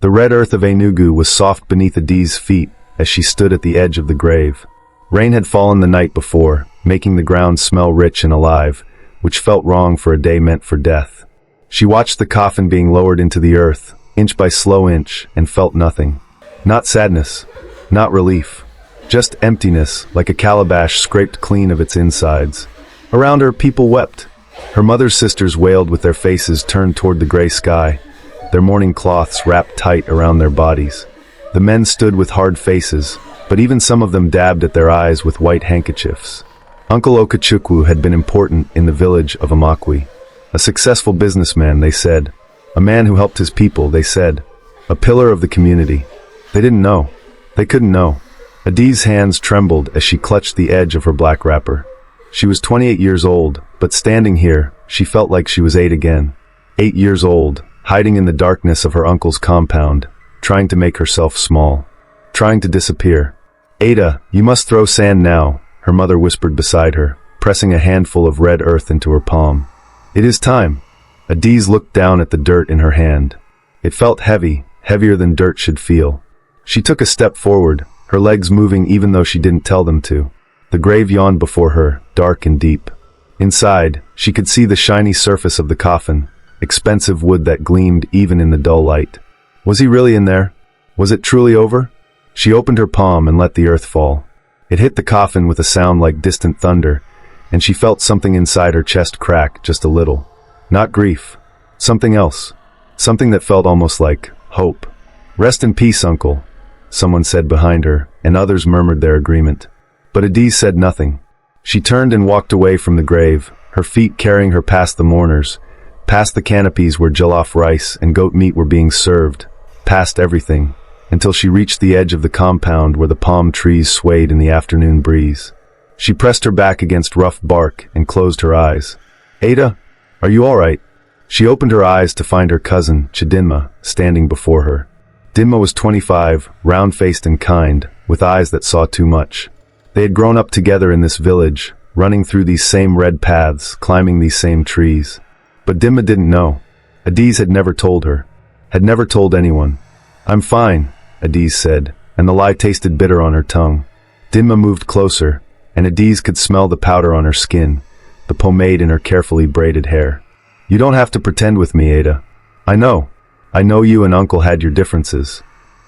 The red earth of Enugu was soft beneath Adi's feet as she stood at the edge of the grave. Rain had fallen the night before, making the ground smell rich and alive, which felt wrong for a day meant for death. She watched the coffin being lowered into the earth, inch by slow inch, and felt nothing. Not sadness, not relief, just emptiness, like a calabash scraped clean of its insides. Around her, people wept. Her mother's sisters wailed with their faces turned toward the gray sky, their mourning cloths wrapped tight around their bodies. The men stood with hard faces, but even some of them dabbed at their eyes with white handkerchiefs. Uncle Okechukwu had been important in the village of Amakwi. A successful businessman, they said. A man who helped his people, they said. A pillar of the community. They didn't know. They couldn't know. Adi's hands trembled as she clutched the edge of her black wrapper. She was 28 years old, but standing here, she felt like she was 8 again. 8 years old, hiding in the darkness of her uncle's compound, trying to make herself small. Trying to disappear. "Ada, you must throw sand now," her mother whispered beside her, pressing a handful of red earth into her palm. "It is time." Adiz looked down at the dirt in her hand. It felt heavy, heavier than dirt should feel. She took a step forward, her legs moving even though she didn't tell them to. The grave yawned before her, dark and deep. Inside, she could see the shiny surface of the coffin, expensive wood that gleamed even in the dull light. Was he really in there? Was it truly over? She opened her palm and let the earth fall. It hit the coffin with a sound like distant thunder, and she felt something inside her chest crack just a little. Not grief. Something else. Something that felt almost like hope. "Rest in peace, Uncle," someone said behind her, and others murmured their agreement. But Adiz said nothing. She turned and walked away from the grave, her feet carrying her past the mourners, past the canopies where jollof rice and goat meat were being served, past everything, until she reached the edge of the compound where the palm trees swayed in the afternoon breeze. She pressed her back against rough bark and closed her eyes. "Ada, are you all right?" She opened her eyes to find her cousin, Chidinma, standing before her. Dinma was 25, round-faced and kind, with eyes that saw too much. They had grown up together in this village, running through these same red paths, climbing these same trees. But Dinma didn't know. Adiz had never told her. Had never told anyone. "I'm fine," Adiz said, and the lie tasted bitter on her tongue. Dinma moved closer, and Adiz could smell the powder on her skin, the pomade in her carefully braided hair. "You don't have to pretend with me, Ada. I know. I know you and Uncle had your differences."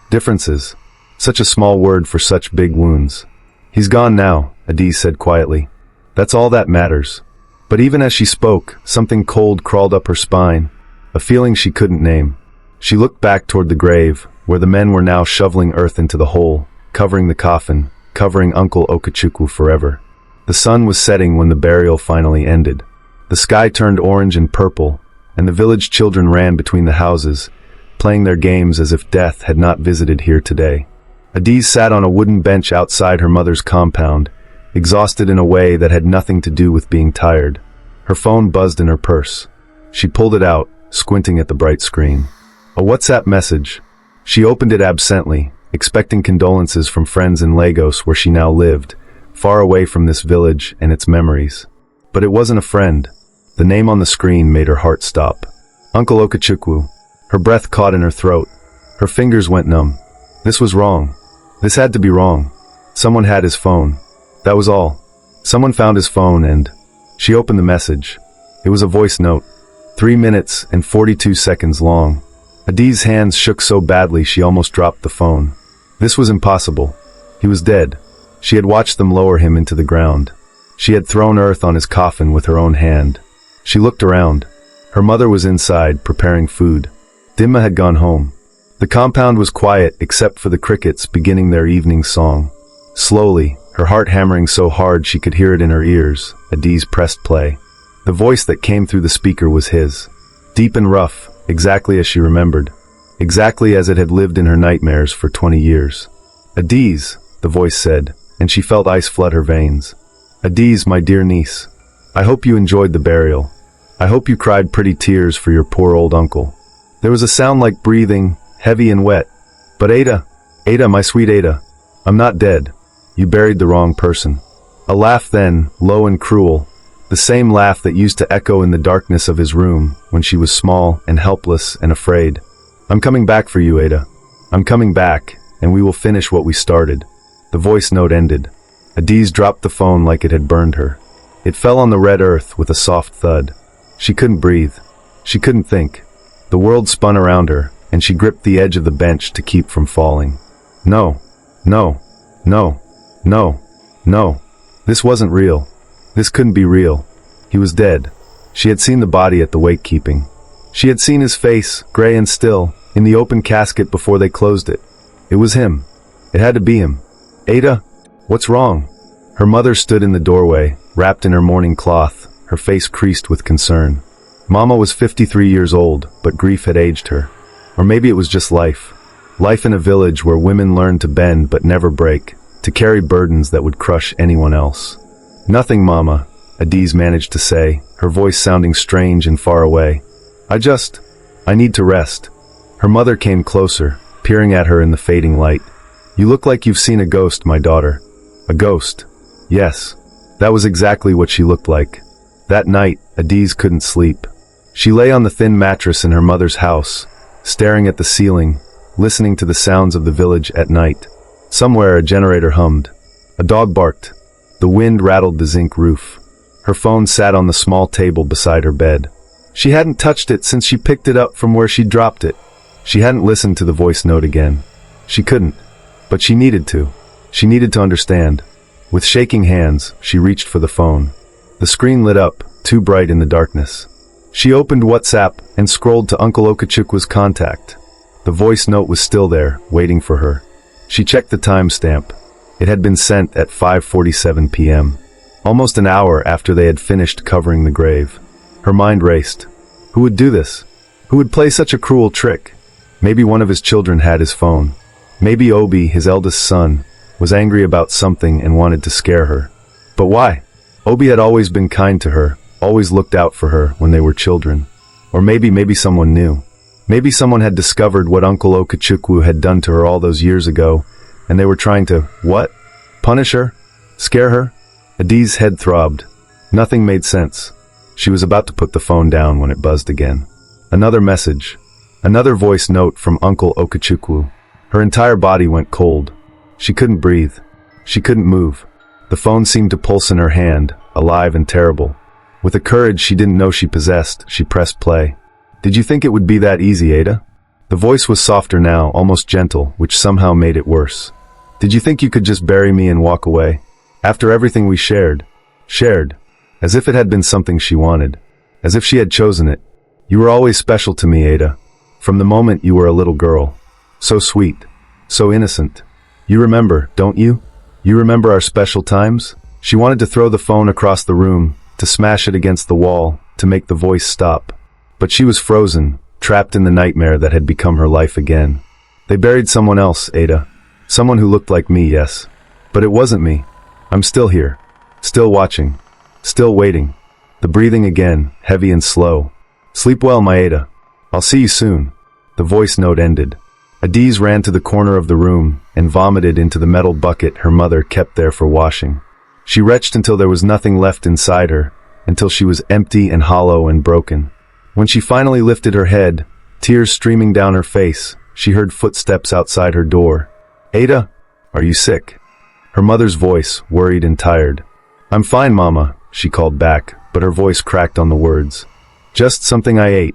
Differences. Such a small word for such big wounds. "He's gone now," Adiz said quietly. "That's all that matters." But even as she spoke, something cold crawled up her spine, a feeling she couldn't name. She looked back toward the grave, where the men were now shoveling earth into the hole, covering the coffin, covering Uncle Okechukwu forever. The sun was setting when the burial finally ended. The sky turned orange and purple, and the village children ran between the houses, playing their games as if death had not visited here today. Adiz sat on a wooden bench outside her mother's compound, exhausted in a way that had nothing to do with being tired. Her phone buzzed in her purse. She pulled it out, squinting at the bright screen. A WhatsApp message. She opened it absently, expecting condolences from friends in Lagos where she now lived, far away from this village and its memories. But it wasn't a friend. The name on the screen made her heart stop. Uncle Okechukwu. Her breath caught in her throat. Her fingers went numb. This was wrong. This had to be wrong. Someone had his phone. That was all. Someone found his phone and... She opened the message. It was a voice note. 3 minutes and 42 seconds long. Adiz's hands shook so badly she almost dropped the phone. This was impossible. He was dead. She had watched them lower him into the ground. She had thrown earth on his coffin with her own hand. She looked around. Her mother was inside, preparing food. Dinma had gone home. The compound was quiet except for the crickets beginning their evening song. Slowly, her heart hammering so hard she could hear it in her ears, Adiz pressed play. The voice that came through the speaker was his. Deep and rough, exactly as she remembered. Exactly as it had lived in her nightmares for 20 years. "Adiz," the voice said, and she felt ice flood her veins. "Adiz, my dear niece. I hope you enjoyed the burial. I hope you cried pretty tears for your poor old uncle." There was a sound like breathing, heavy and wet. "But Ada, Ada, my sweet Ada, I'm not dead. You buried the wrong person." A laugh then, low and cruel, the same laugh that used to echo in the darkness of his room when she was small and helpless and afraid. I'm coming back for you, Ada. I'm coming back, and we will finish what we started. The voice note ended. Adiz dropped the phone like it had burned her. It fell on the red earth with a soft thud. She couldn't breathe. She couldn't think. The world spun around her, and she gripped the edge of the bench to keep from falling. No, no, no, no, no. This wasn't real. This couldn't be real. He was dead. She had seen the body at the wake-keeping. She had seen his face, gray and still, in the open casket before they closed it. It was him. It had to be him. Ada, what's wrong? Her mother stood in the doorway, wrapped in her mourning cloth, her face creased with concern. Mama was 53 years old, but grief had aged her. Or maybe it was just life. Life in a village where women learned to bend but never break, to carry burdens that would crush anyone else. Nothing, Mama, Adiz managed to say, her voice sounding strange and far away. I need to rest. Her mother came closer, peering at her in the fading light. You look like you've seen a ghost, my daughter. A ghost. Yes. That was exactly what she looked like. That night, Adiz couldn't sleep. She lay on the thin mattress in her mother's house, staring at the ceiling, listening to the sounds of the village at night. Somewhere a generator hummed. A dog barked. The wind rattled the zinc roof. Her phone sat on the small table beside her bed. She hadn't touched it since she picked it up from where she'd dropped it. She hadn't listened to the voice note again. She couldn't. But she needed to. She needed to understand. With shaking hands, she reached for the phone. The screen lit up, too bright in the darkness. She opened WhatsApp and scrolled to Uncle Okachukwa's contact. The voice note was still there, waiting for her. She checked the timestamp. It had been sent at 5:47 p.m. Almost an hour after they had finished covering the grave. Her mind raced. Who would do this? Who would play such a cruel trick? Maybe one of his children had his phone. Maybe Obi, his eldest son, was angry about something and wanted to scare her. But why? Obi had always been kind to her, always looked out for her when they were children. Or maybe someone knew. Maybe someone had discovered what Uncle Okachukwu had done to her all those years ago, and they were trying to, what? Punish her? Scare her? Adiz's head throbbed. Nothing made sense. She was about to put the phone down when it buzzed again. Another message. Another voice note from Uncle Okachukwu. Her entire body went cold. She couldn't breathe. She couldn't move. The phone seemed to pulse in her hand, alive and terrible. With a courage she didn't know she possessed, she pressed play. Did you think it would be that easy, Ada? The voice was softer now, almost gentle, which somehow made it worse. Did you think you could just bury me and walk away? After everything we shared? Shared. As if it had been something she wanted. As if she had chosen it. You were always special to me, Ada. From the moment you were a little girl. So sweet. So innocent. You remember, don't you? You remember our special times? She wanted to throw the phone across the room, to smash it against the wall, to make the voice stop. But she was frozen, trapped in the nightmare that had become her life again. They buried someone else, Ada. Someone who looked like me, yes. But it wasn't me. I'm still here. Still watching. Still waiting. The breathing again, heavy and slow. Sleep well, my Ada. I'll see you soon. The voice note ended. Adiz ran to the corner of the room and vomited into the metal bucket her mother kept there for washing. She retched until there was nothing left inside her, until she was empty and hollow and broken. When she finally lifted her head, tears streaming down her face, she heard footsteps outside her door. Ada, are you sick? Her mother's voice, worried and tired. I'm fine, Mama, she called back, but her voice cracked on the words. Just something I ate.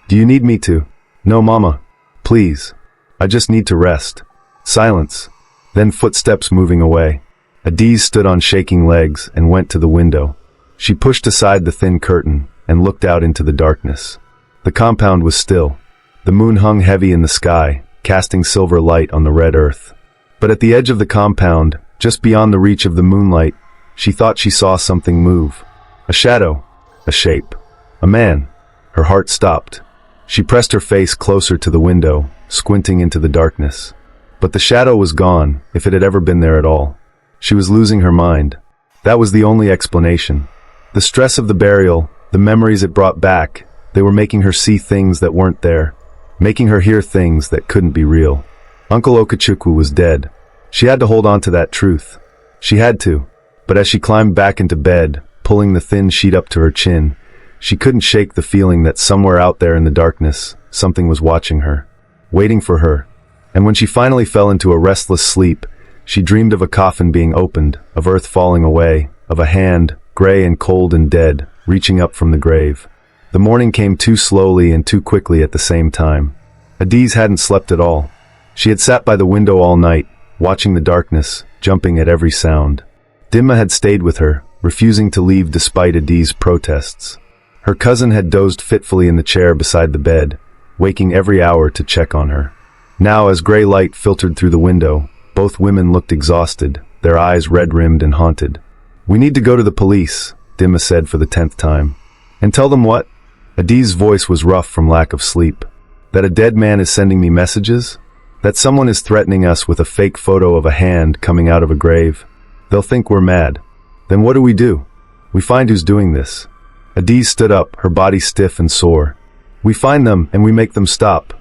Do you need me to? No, Mama. Please. I just need to rest. Silence. Then footsteps moving away. Adiz stood on shaking legs and went to the window. She pushed aside the thin curtain and looked out into the darkness. The compound was still. The moon hung heavy in the sky, casting silver light on the red earth. But at the edge of the compound, just beyond the reach of the moonlight, she thought she saw something move. A shadow. A shape. A man. Her heart stopped. She pressed her face closer to the window, squinting into the darkness. But the shadow was gone, if it had ever been there at all. She was losing her mind. That was the only explanation. The stress of the burial, the memories it brought back, they were making her see things that weren't there, making her hear things that couldn't be real. Uncle Okachukwu was dead. She had to hold on to that truth. She had to. But as she climbed back into bed, pulling the thin sheet up to her chin, she couldn't shake the feeling that somewhere out there in the darkness, something was watching her. waiting for her. And when she finally fell into a restless sleep, she dreamed of a coffin being opened, of earth falling away, of a hand, gray and cold and dead, reaching up from the grave. The morning came too slowly and too quickly at the same time. Adiz hadn't slept at all. She had sat by the window all night, watching the darkness, jumping at every sound. Dimma had stayed with her, refusing to leave despite Adiz's protests. Her cousin had dozed fitfully in the chair beside the bed, waking every hour to check on her. Now, as gray light filtered through the window, both women looked exhausted, their eyes red-rimmed and haunted. "We need to go to the police," Dimma said for the 10th time. "And tell them what?" Adiz's voice was rough from lack of sleep. "That a dead man is sending me messages? That someone is threatening us with a fake photo of a hand coming out of a grave? They'll think we're mad. Then what do? We find who's doing this." Adiz stood up, her body stiff and sore. "We find them and we make them stop."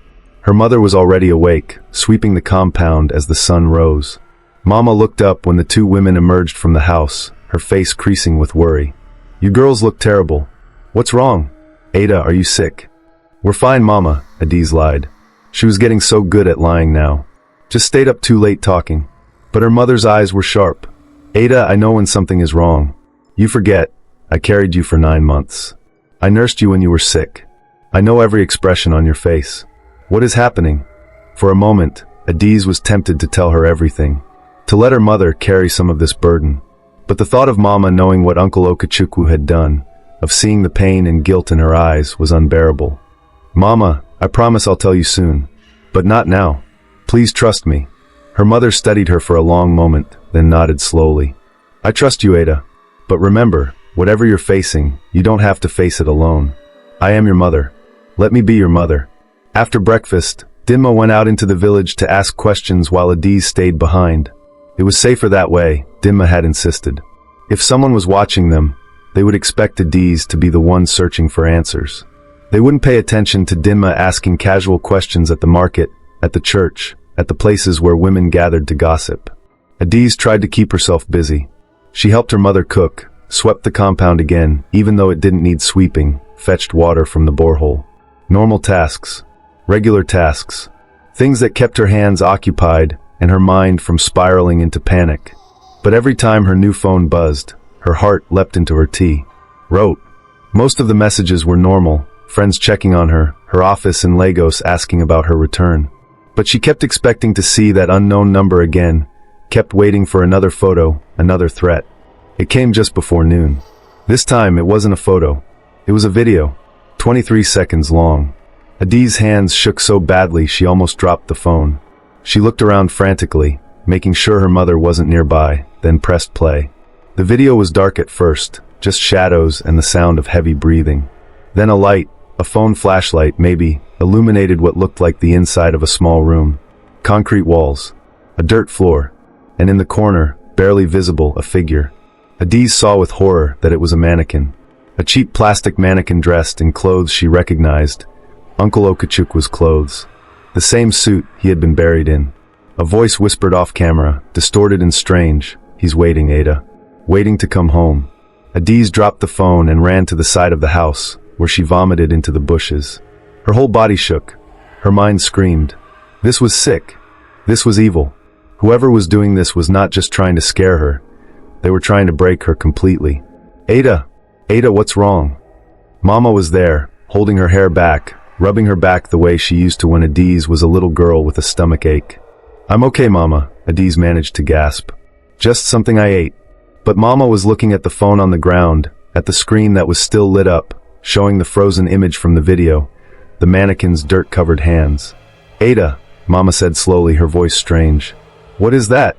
Her mother was already awake, sweeping the compound as the sun rose. Mama looked up when the two women emerged from the house, her face creasing with worry. "You girls look terrible. What's wrong?" "Ada, are you sick?" "We're fine, Mama," Adiz lied. She was getting so good at lying now. "Just stayed up too late talking." But her mother's eyes were sharp. "Ada, I know when something is wrong. You forget. I carried you for 9 months. I nursed you when you were sick. I know every expression on your face. What is happening?" For a moment, Adiz was tempted to tell her everything, to let her mother carry some of this burden. But the thought of Mama knowing what Uncle Okechukwu had done, of seeing the pain and guilt in her eyes, was unbearable. "Mama, I promise I'll tell you soon. But not now. Please trust me." Her mother studied her for a long moment, then nodded slowly. "I trust you, Ada. But remember, whatever you're facing, you don't have to face it alone. I am your mother. Let me be your mother." After breakfast, Dimma went out into the village to ask questions while Adiz stayed behind. It was safer that way, Dimma had insisted. If someone was watching them, they would expect Adiz to be the one searching for answers. They wouldn't pay attention to Dimma asking casual questions at the market, at the church, at the places where women gathered to gossip. Adiz tried to keep herself busy. She helped her mother cook, swept the compound again, even though it didn't need sweeping, fetched water from the borehole. Normal tasks. Regular tasks. Things that kept her hands occupied and her mind from spiraling into panic. But every time her new phone buzzed, her heart leapt into her tea. Wrote. Most of the messages were normal, friends checking on her, her office in Lagos asking about her return. But she kept expecting to see that unknown number again, kept waiting for another photo, another threat. It came just before noon. This time it wasn't a photo. It was a video, 23 seconds long. Adiz's hands shook so badly she almost dropped the phone. She looked around frantically, making sure her mother wasn't nearby, then pressed play. The video was dark at first, just shadows and the sound of heavy breathing. Then a light, a phone flashlight maybe, illuminated what looked like the inside of a small room. Concrete walls, a dirt floor, and in the corner, barely visible, a figure. Adiz saw with horror that it was a mannequin. A cheap plastic mannequin dressed in clothes she recognized, Uncle Okechukwo's clothes. The same suit he had been buried in. A voice whispered off camera, distorted and strange, "He's waiting, Ada. Waiting to come home." Adiz dropped the phone and ran to the side of the house, where she vomited into the bushes. Her whole body shook. Her mind screamed. This was sick. This was evil. Whoever was doing this was not just trying to scare her. They were trying to break her completely. "Ada! Ada, what's wrong?" Mama was there, holding her hair back, rubbing her back the way she used to when Adiz was a little girl with a stomach ache. "I'm okay, Mama," Adiz managed to gasp. "Just something I ate." But Mama was looking at the phone on the ground, at the screen that was still lit up, showing the frozen image from the video, the mannequin's dirt-covered hands. "Ada," Mama said slowly, her voice strange. "What is that?"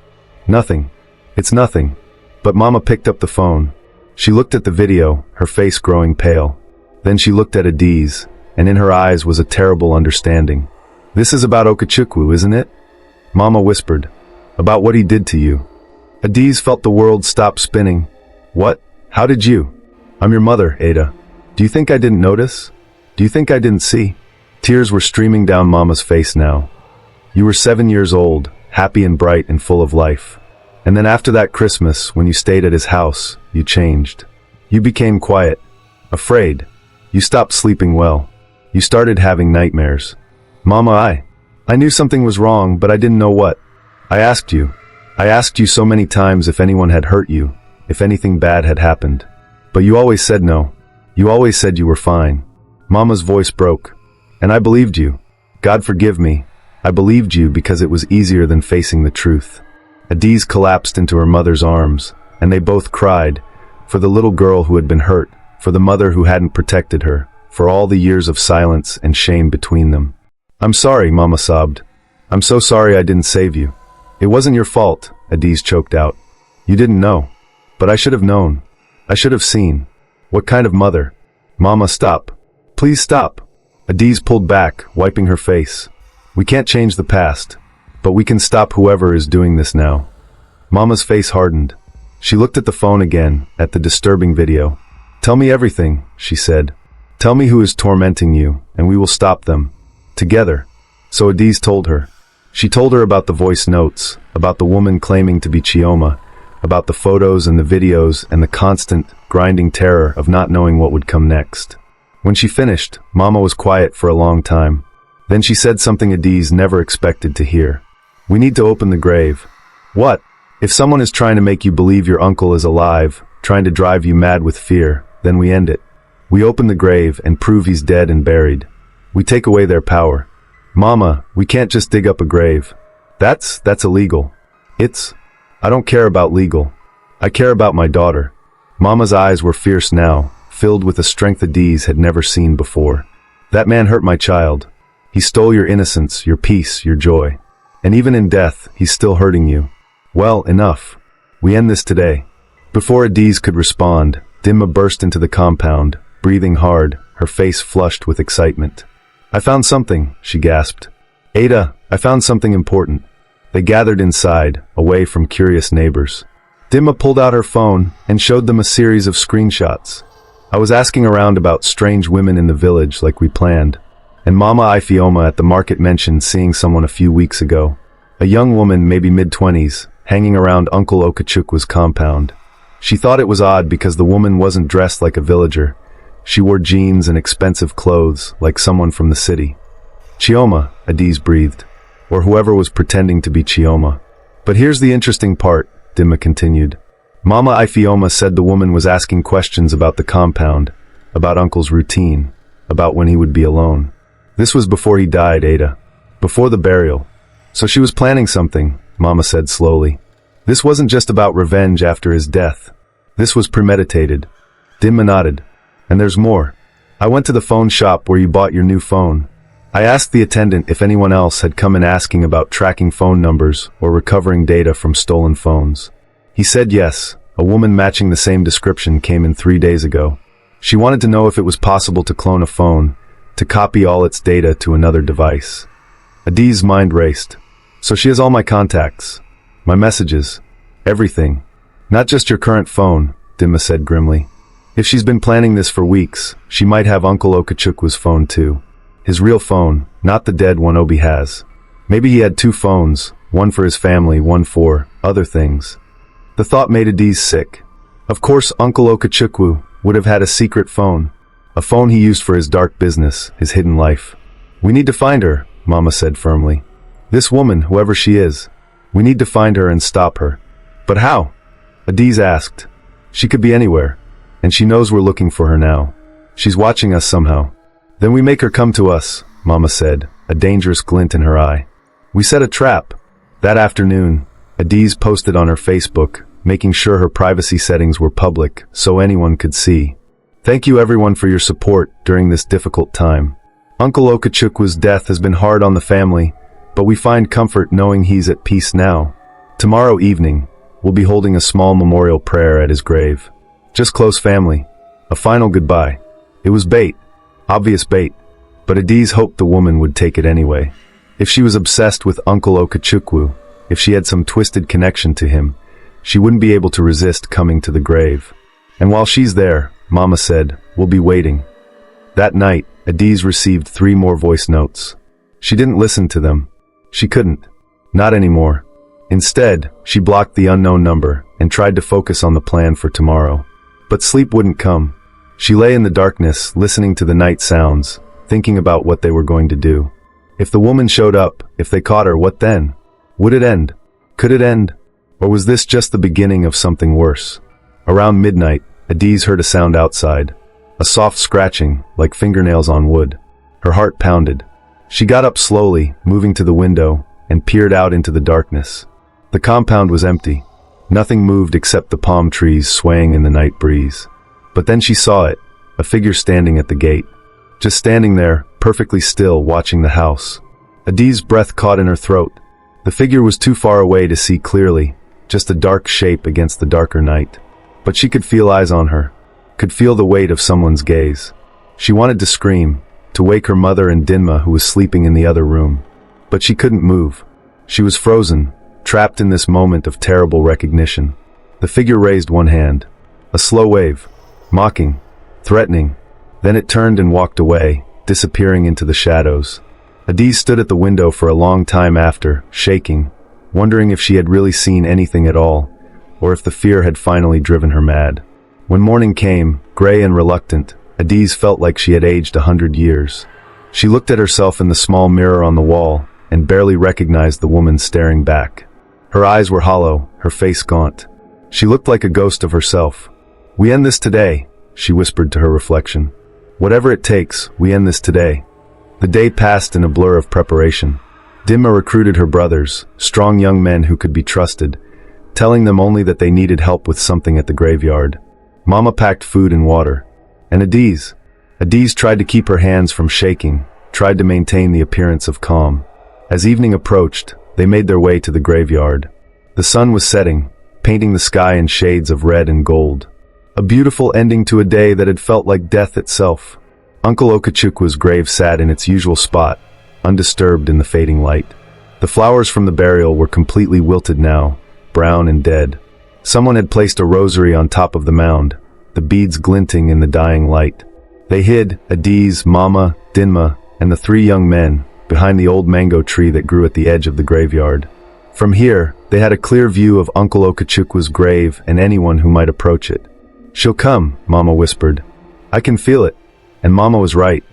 "Nothing. It's nothing." But Mama picked up the phone. She looked at the video, her face growing pale. Then she looked at Adiz, and in her eyes was a terrible understanding. "This is about Okechukwu, isn't it?" Mama whispered. "About what he did to you." Adiz felt the world stop spinning. "What? How did you?" "I'm your mother, Ada. Do you think I didn't notice? Do you think I didn't see?" Tears were streaming down Mama's face now. "You were 7 years old, happy and bright and full of life. And then after that Christmas, when you stayed at his house, you changed. You became quiet, afraid. You stopped sleeping well. You started having nightmares. Mama, I knew something was wrong, but I didn't know what. I asked you. I asked you so many times if anyone had hurt you, if anything bad had happened. But you always said no. You always said you were fine. Mama's voice broke. And I believed you. God forgive me. I believed you because it was easier than facing the truth. Adiz collapsed into her mother's arms, and they both cried, for the little girl who had been hurt, for the mother who hadn't protected her, for all the years of silence and shame between them. I'm sorry, Mama sobbed. I'm so sorry I didn't save you. It wasn't your fault, Adiz choked out. You didn't know. But I should have known. I should have seen. What kind of mother? Mama, stop. Please stop. Adiz pulled back, wiping her face. We can't change the past, but we can stop whoever is doing this now. Mama's face hardened. She looked at the phone again, at the disturbing video. Tell me everything, she said. Tell me who is tormenting you, and we will stop them. Together. So Adiz told her. She told her about the voice notes, about the woman claiming to be Chioma, about the photos and the videos and the constant, grinding terror of not knowing what would come next. When she finished, Mama was quiet for a long time. Then she said something Adiz never expected to hear. We need to open the grave. What? If someone is trying to make you believe your uncle is alive, trying to drive you mad with fear, then we end it. We open the grave and prove he's dead and buried. We take away their power. Mama, we can't just dig up a grave. That's illegal. I don't care about legal. I care about my daughter. Mama's eyes were fierce now, filled with a strength Adiz had never seen before. That man hurt my child. He stole your innocence, your peace, your joy. And even in death, he's still hurting you. Well, enough. We end this today. Before Adiz could respond, Dimma burst into the compound, breathing hard, her face flushed with excitement. I found something, she gasped. Ada, I found something important. They gathered inside, away from curious neighbors. Dimma pulled out her phone and showed them a series of screenshots. I was asking around about strange women in the village like we planned. And Mama Ifioma at the market mentioned seeing someone a few weeks ago. A young woman, maybe mid-20s, hanging around Uncle Okachukwa's compound. She thought it was odd because the woman wasn't dressed like a villager. She wore jeans and expensive clothes, like someone from the city. Chioma, Adiz breathed. Or whoever was pretending to be Chioma. But here's the interesting part, Dimma continued. Mama Ifioma said the woman was asking questions about the compound, about Uncle's routine, about when he would be alone. This was before he died, Ada. Before the burial. So she was planning something, Mama said slowly. This wasn't just about revenge after his death. This was premeditated. Dimma nodded. And there's more. I went to the phone shop where you bought your new phone. I asked the attendant if anyone else had come in asking about tracking phone numbers or recovering data from stolen phones. He said yes. A woman matching the same description came in 3 days ago. She wanted to know if it was possible to clone a phone, to copy all its data to another device. Adiz's mind raced. So she has all my contacts, my messages, everything. Not just your current phone, Dimma said grimly. If she's been planning this for weeks, she might have Uncle Okachukwa's phone too. His real phone, not the dead one Obi has. Maybe he had 2 phones, one for his family, one for other things. The thought made Adiz sick. Of course Uncle Okachukwu would have had a secret phone. A phone he used for his dark business, his hidden life. We need to find her, Mama said firmly. This woman, whoever she is. We need to find her and stop her. But how? Adiz asked. She could be anywhere. And she knows we're looking for her now. She's watching us somehow. Then we make her come to us, Mama said, a dangerous glint in her eye. We set a trap. That afternoon, Adiz posted on her Facebook, making sure her privacy settings were public so anyone could see. Thank you everyone for your support during this difficult time. Uncle Okachukwa's death has been hard on the family, but we find comfort knowing he's at peace now. Tomorrow evening, we'll be holding a small memorial prayer at his grave. Just close family. A final goodbye. It was bait. Obvious bait. But Adiz hoped the woman would take it anyway. If she was obsessed with Uncle Okachukwu, if she had some twisted connection to him, she wouldn't be able to resist coming to the grave. And while she's there, Mama said, we'll be waiting. That night, Adiz received 3 more voice notes. She didn't listen to them. She couldn't. Not anymore. Instead, she blocked the unknown number and tried to focus on the plan for tomorrow. But sleep wouldn't come. She lay in the darkness, listening to the night sounds, thinking about what they were going to do. If the woman showed up, If they caught her, what then? Would it end? Could it end? Or was this just the beginning of something worse? Around midnight, Adiz heard a sound outside. A soft scratching, like fingernails on wood. Her heart pounded. She got up slowly, moving to the window, and peered out into the darkness. The compound was empty. Nothing moved except the palm trees swaying in the night breeze. But then she saw it, a figure standing at the gate. Just standing there, perfectly still, watching the house. Adiz's breath caught in her throat. The figure was too far away to see clearly, just a dark shape against the darker night. But she could feel eyes on her, could feel the weight of someone's gaze. She wanted to scream, to wake her mother and Dinma, who was sleeping in the other room. But she couldn't move. She was frozen, trapped in this moment of terrible recognition. The figure raised one hand. A slow wave. Mocking. Threatening. Then it turned and walked away, disappearing into the shadows. Adiz stood at the window for a long time after, shaking, wondering if she had really seen anything at all, or if the fear had finally driven her mad. When morning came, gray and reluctant, Adiz felt like she had aged 100 years. She looked at herself in the small mirror on the wall, and barely recognized the woman staring back. Her eyes were hollow, her face gaunt. She looked like a ghost of herself. "We end this today," she whispered to her reflection. "Whatever it takes, we end this today." The day passed in a blur of preparation. Dinma recruited her brothers, strong young men who could be trusted, telling them only that they needed help with something at the graveyard. Mama packed food and water. And Adiz tried to keep her hands from shaking, tried to maintain the appearance of calm. As evening approached, they made their way to the graveyard. The sun was setting, painting the sky in shades of red and gold. A beautiful ending to a day that had felt like death itself. Uncle Okachukwa's grave sat in its usual spot, undisturbed in the fading light. The flowers from the burial were completely wilted now, brown and dead. Someone had placed a rosary on top of the mound, the beads glinting in the dying light. They hid Adiz, Mama, Dinma, and the three young men behind the old mango tree that grew at the edge of the graveyard. From here, they had a clear view of Uncle Okachukwa's grave and anyone who might approach it. "She'll come," Mama whispered. "I can feel it." And Mama was right.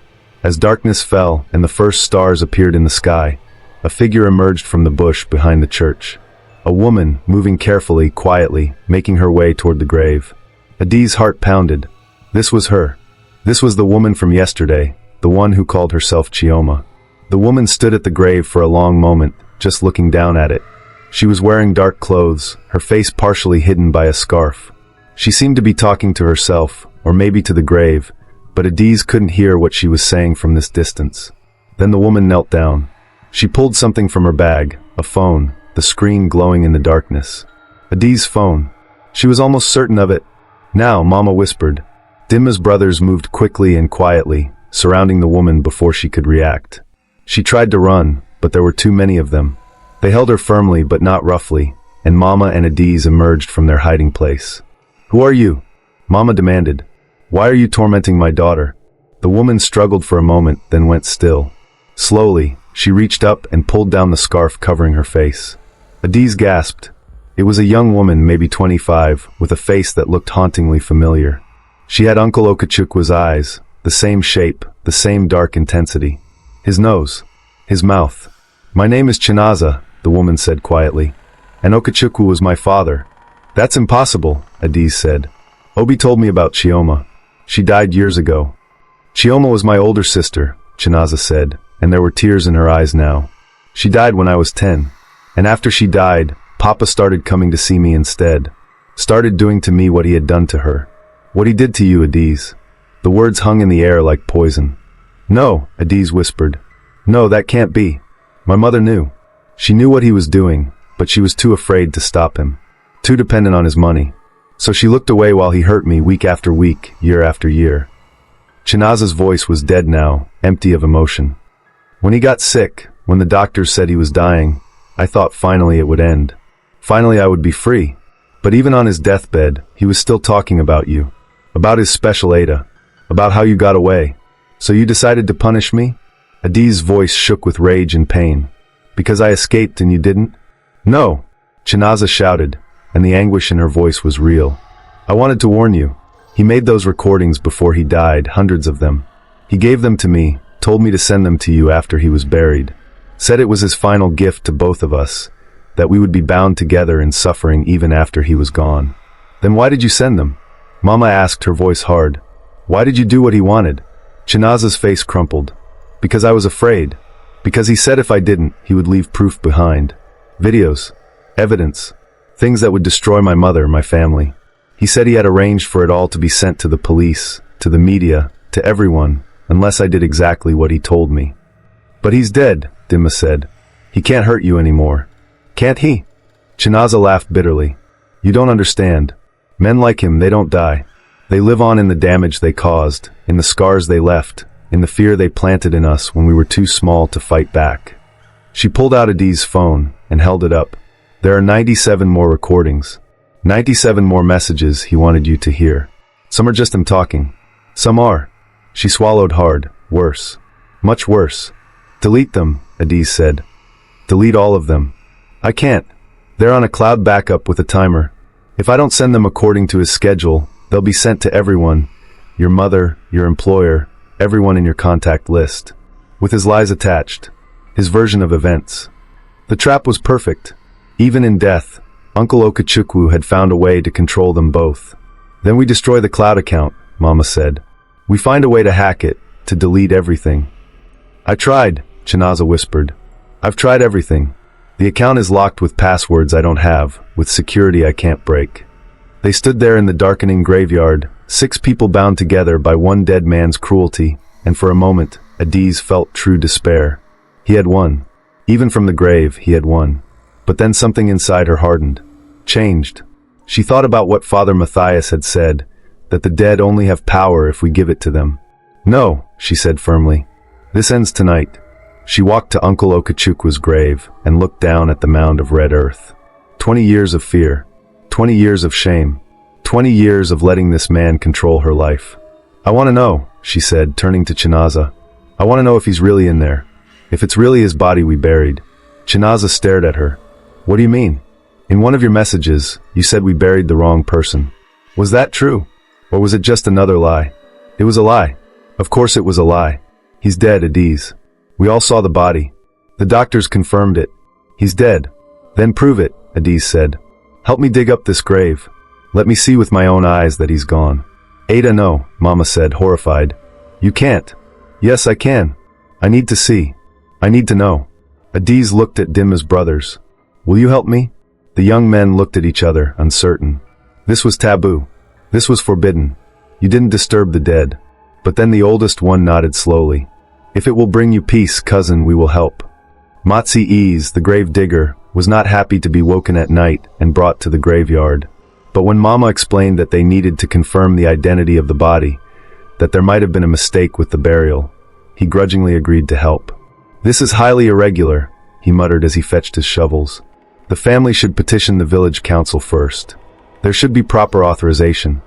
As darkness fell and the first stars appeared in the sky, a figure emerged from the bush behind the church. A woman, moving carefully, quietly, making her way toward the grave. Adiz's heart pounded. This was her. This was the woman from yesterday, the one who called herself Chioma. The woman stood at the grave for a long moment, just looking down at it. She was wearing dark clothes, her face partially hidden by a scarf. She seemed to be talking to herself, or maybe to the grave, but Adiz couldn't hear what she was saying from this distance. Then the woman knelt down. She pulled something from her bag, a phone, the screen glowing in the darkness. Adiz's phone. She was almost certain of it. "Now," Mama whispered. Dinma's brothers moved quickly and quietly, surrounding the woman before she could react. She tried to run, but there were too many of them. They held her firmly but not roughly, and Mama and Adiz emerged from their hiding place. "Who are you?" Mama demanded. "Why are you tormenting my daughter?" The woman struggled for a moment, then went still. Slowly, she reached up and pulled down the scarf covering her face. Adiz gasped. It was a young woman, maybe 25, with a face that looked hauntingly familiar. She had Uncle Okachukwa's eyes, the same shape, the same dark intensity. His nose, his mouth. "My name is Chinaza," the woman said quietly. "And Okachukwa was my father." "That's impossible," Adiz said. "Obi told me about Chioma. She died years ago." "Chioma was my older sister," Chinaza said, and there were tears in her eyes now. "She died when I was 10. And after she died, Papa started coming to see me instead. Started doing to me what he had done to her. What he did to you, Adiz." The words hung in the air like poison. "No," Adiz whispered. "No, that can't be. My mother knew. She knew what he was doing, but she was too afraid to stop him. Too dependent on his money. So she looked away while he hurt me week after week, year after year." Chinaza's voice was dead now, empty of emotion. "When he got sick, when the doctors said he was dying, I thought finally it would end. Finally I would be free. But even on his deathbed, he was still talking about you. About his special Ada. About how you got away. So you decided to punish me?" Adiz's voice shook with rage and pain. "Because I escaped and you didn't?" "No!" Chinaza shouted, and the anguish in her voice was real. "I wanted to warn you. He made those recordings before he died, hundreds of them. He gave them to me, told me to send them to you after he was buried. Said it was his final gift to both of us, that we would be bound together in suffering even after he was gone. Then why did you send them? Mama asked, her voice hard. Why did you do what he wanted? Chinaza's face crumpled. Because I was afraid. Because he said if I didn't, he would leave proof behind. Videos. Evidence. Things that would destroy my mother, my family. He said he had arranged for it all to be sent to the police, to the media, to everyone, unless I did exactly what he told me. But he's dead, Dimma said. He can't hurt you anymore. Can't he? Chinaza laughed bitterly. You don't understand. Men like him, they don't die. They live on in the damage they caused, in the scars they left, in the fear they planted in us when we were too small to fight back. She pulled out Adi's phone and held it up. There are 97 more recordings. 97 more messages he wanted you to hear. Some are just him talking. Some are. She swallowed hard. Worse. Much worse. Delete them, Adi said. Delete all of them. I can't. They're on a cloud backup with a timer. If I don't send them according to his schedule, they'll be sent to everyone. Your mother, your employer, everyone in your contact list. With his lies attached. His version of events. The trap was perfect. Even in death, Uncle Okachukwu had found a way to control them both. Then we destroy the cloud account, Mama said. We find a way to hack it, to delete everything. I tried, Chinaza whispered. I've tried everything. The account is locked with passwords I don't have, with security I can't break. They stood there in the darkening graveyard, 6 people bound together by one dead man's cruelty, and for a moment, Adiz felt true despair. He had won. Even from the grave, he had won. But then something inside her hardened. Changed. She thought about what Father Matthias had said, that the dead only have power if we give it to them. No, she said firmly. This ends tonight. She walked to Uncle Okachukwu's grave and looked down at the mound of red earth. 20 years of fear. 20 years of shame. 20 years of letting this man control her life. I want to know, she said, turning to Chinaza. I want to know if he's really in there. If it's really his body we buried. Chinaza stared at her. What do you mean? In one of your messages, you said we buried the wrong person. Was that true? Or was it just another lie? It was a lie. Of course it was a lie. He's dead, Adiz. We all saw the body. The doctors confirmed it. He's dead. Then prove it, Adiz said. Help me dig up this grave. Let me see with my own eyes that he's gone. Ada, no, Mama said, horrified. You can't. Yes, I can. I need to see. I need to know. Adiz looked at Dimma's brothers. Will you help me? The young men looked at each other, uncertain. This was taboo. This was forbidden. You didn't disturb the dead. But then the oldest one nodded slowly. If it will bring you peace, cousin, we will help. Matsi Ease, the grave digger, was not happy to be woken at night and brought to the graveyard. But when Mama explained that they needed to confirm the identity of the body, that there might have been a mistake with the burial, he grudgingly agreed to help. This is highly irregular, he muttered as he fetched his shovels. The family should petition the village council first. There should be proper authorization.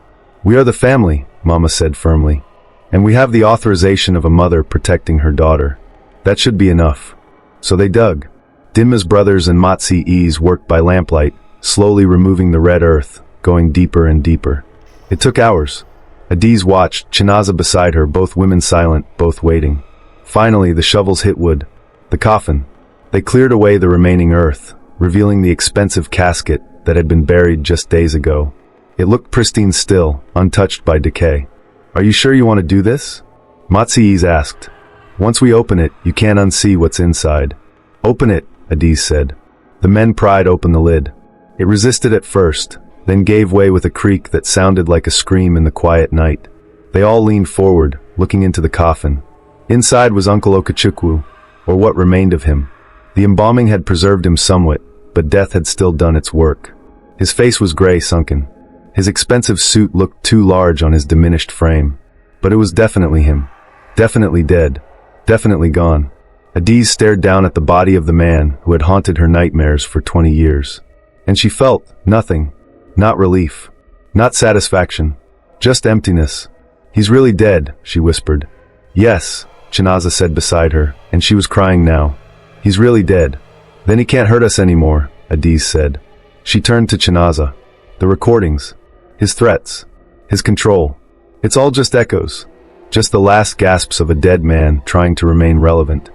We are the family, Mama said firmly. And we have the authorization of a mother protecting her daughter. That should be enough. So they dug. Dimma's brothers and Matsi Ease worked by lamplight, slowly removing the red earth, going deeper and deeper. It took hours. Adiz watched, Chinaza beside her, both women silent, both waiting. Finally, the shovels hit wood. The coffin. They cleared away the remaining earth, revealing the expensive casket that had been buried just days ago. It looked pristine still, untouched by decay. Are you sure you want to do this? Matsiiz asked. Once we open it, you can't unsee what's inside. Open it, Adiz said. The men pried open the lid. It resisted at first, then gave way with a creak that sounded like a scream in the quiet night. They all leaned forward, looking into the coffin. Inside was Uncle Okachukwu, or what remained of him. The embalming had preserved him somewhat, but death had still done its work. His face was gray, sunken. His expensive suit looked too large on his diminished frame. But it was definitely him. Definitely dead. Definitely gone. Adiz stared down at the body of the man who had haunted her nightmares for 20 years. And she felt nothing. Not relief. Not satisfaction. Just emptiness. He's really dead, she whispered. Yes, Chinaza said beside her, and she was crying now. He's really dead. Then he can't hurt us anymore, Adiz said. She turned to Chinaza. The recordings. His threats. His control. It's all just echoes. Just the last gasps of a dead man trying to remain relevant.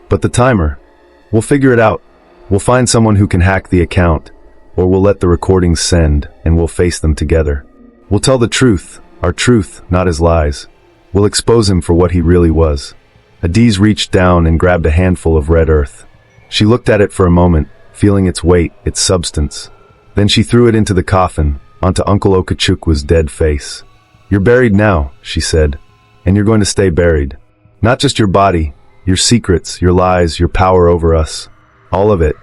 But the timer. We'll figure it out. We'll find someone who can hack the account, or we'll let the recordings send, and we'll face them together. We'll tell the truth, our truth, not his lies. We'll expose him for what he really was. Adiz reached down and grabbed a handful of red earth. She looked at it for a moment, feeling its weight, its substance. Then she threw it into the coffin, onto Uncle Okachukwa's dead face. "You're buried now," she said, "and you're going to stay buried. Not just your body, your secrets, your lies, your power over us. All of it,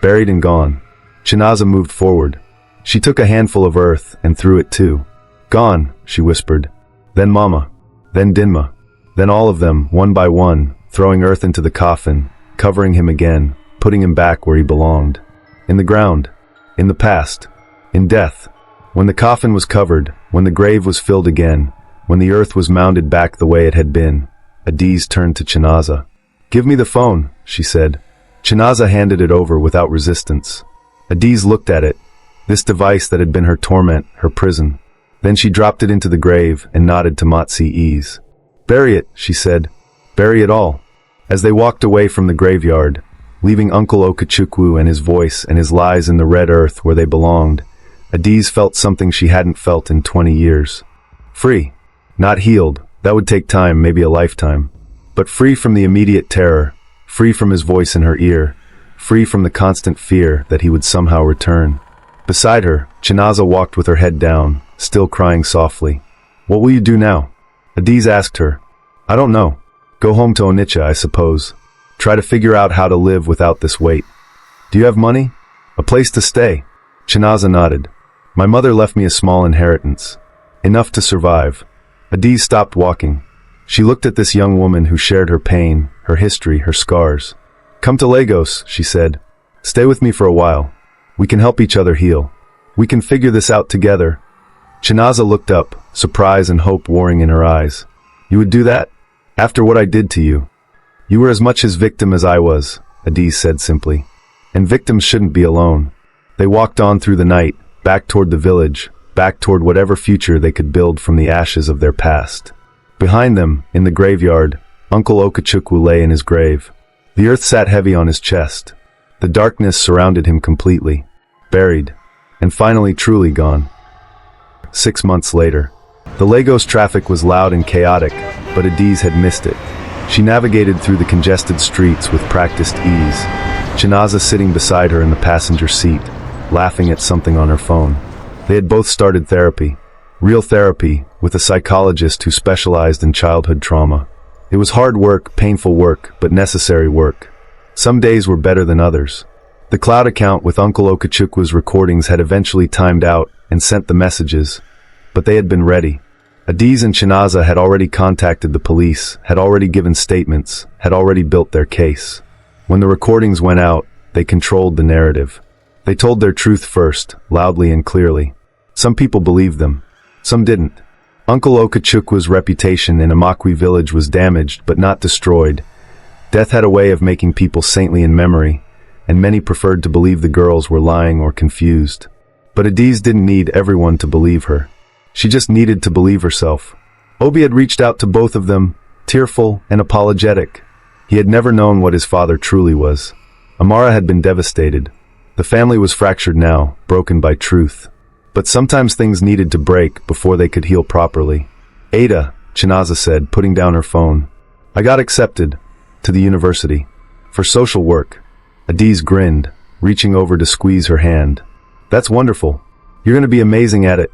buried and gone." Chinaza moved forward. She took a handful of earth and threw it too. "Gone," she whispered. "Then Mama. Then Dinma. Then all of them, one by one, throwing earth into the coffin, covering him again, putting him back where he belonged. In the ground. In the past. In death. When the coffin was covered, when the grave was filled again, when the earth was mounded back the way it had been, Adiz turned to Chinaza. "Give me the phone," she said. Chinaza handed it over without resistance. Adiz looked at it, this device that had been her torment, her prison. Then she dropped it into the grave and nodded to Matsi Ease. "Bury it," she said. "Bury it all." As they walked away from the graveyard, leaving Uncle Okachukwu and his voice and his lies in the red earth where they belonged, Adiz felt something she hadn't felt in 20 years. Free. Not healed. That would take time, maybe a lifetime. But free from the immediate terror, free from his voice in her ear, free from the constant fear that he would somehow return. Beside her, Chinaza walked with her head down, still crying softly. "What will you do now?" Adiz asked her. "I don't know. Go home to Onitsha, I suppose. Try to figure out how to live without this weight." "Do you have money? A place to stay?" Chinaza nodded. "My mother left me a small inheritance. Enough to survive." Adiz stopped walking. She looked at this young woman who shared her pain, her history, her scars. "Come to Lagos," she said. "Stay with me for a while. We can help each other heal. We can figure this out together." Chinaza looked up, surprise and hope warring in her eyes. "You would do that? After what I did to you?" "You were as much his victim as I was," Adiz said simply. "And victims shouldn't be alone." They walked on through the night, back toward the village, back toward whatever future they could build from the ashes of their past. Behind them, in the graveyard, Uncle Okachukwu lay in his grave. The earth sat heavy on his chest. The darkness surrounded him completely. Buried. And finally truly gone. 6 months later. The Lagos traffic was loud and chaotic, but Adiz had missed it. She navigated through the congested streets with practiced ease, Chinaza sitting beside her in the passenger seat, laughing at something on her phone. They had both started therapy. Real therapy, with a psychologist who specialized in childhood trauma. It was hard work, painful work, but necessary work. Some days were better than others. The cloud account with Uncle Okachukwa's recordings had eventually timed out and sent the messages, but they had been ready. Adiz and Chinaza had already contacted the police, had already given statements, had already built their case. When the recordings went out, they controlled the narrative. They told their truth first, loudly and clearly. Some people believed them. Some didn't. Uncle Okachukwa's reputation in Amakwi village was damaged but not destroyed. Death had a way of making people saintly in memory, and many preferred to believe the girls were lying or confused. But Adiz didn't need everyone to believe her. She just needed to believe herself. Obi had reached out to both of them, tearful and apologetic. He had never known what his father truly was. Amara had been devastated. The family was fractured now, broken by truth. But sometimes things needed to break before they could heal properly. "Ada," Chinaza said, putting down her phone. "I got accepted. To the university. For social work." Adiz grinned, reaching over to squeeze her hand. "That's wonderful. You're going to be amazing at it.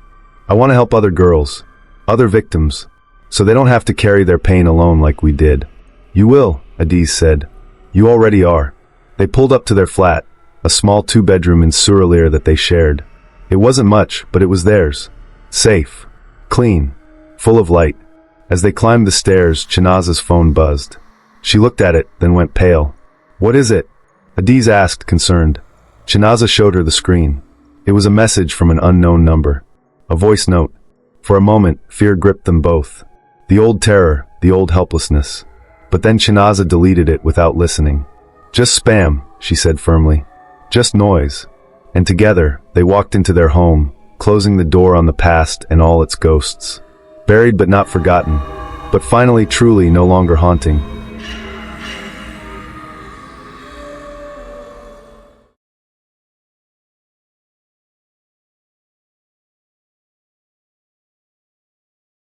I want to help other girls, other victims, so they don't have to carry their pain alone like we did." "You will," Adiz said. "You already are." They pulled up to their flat, a small 2-bedroom in Suralere that they shared. It wasn't much, but it was theirs. Safe. Clean. Full of light. As they climbed the stairs, Chinaza's phone buzzed. She looked at it, then went pale. "What is it?" Adiz asked, concerned. Chinaza showed her the screen. It was a message from an unknown number. A voice note. For a moment, fear gripped them both. The old terror, the old helplessness. But then Chinaza deleted it without listening. "Just spam," she said firmly. "Just noise." And together, they walked into their home, closing the door on the past and all its ghosts. Buried but not forgotten. But finally truly no longer haunting.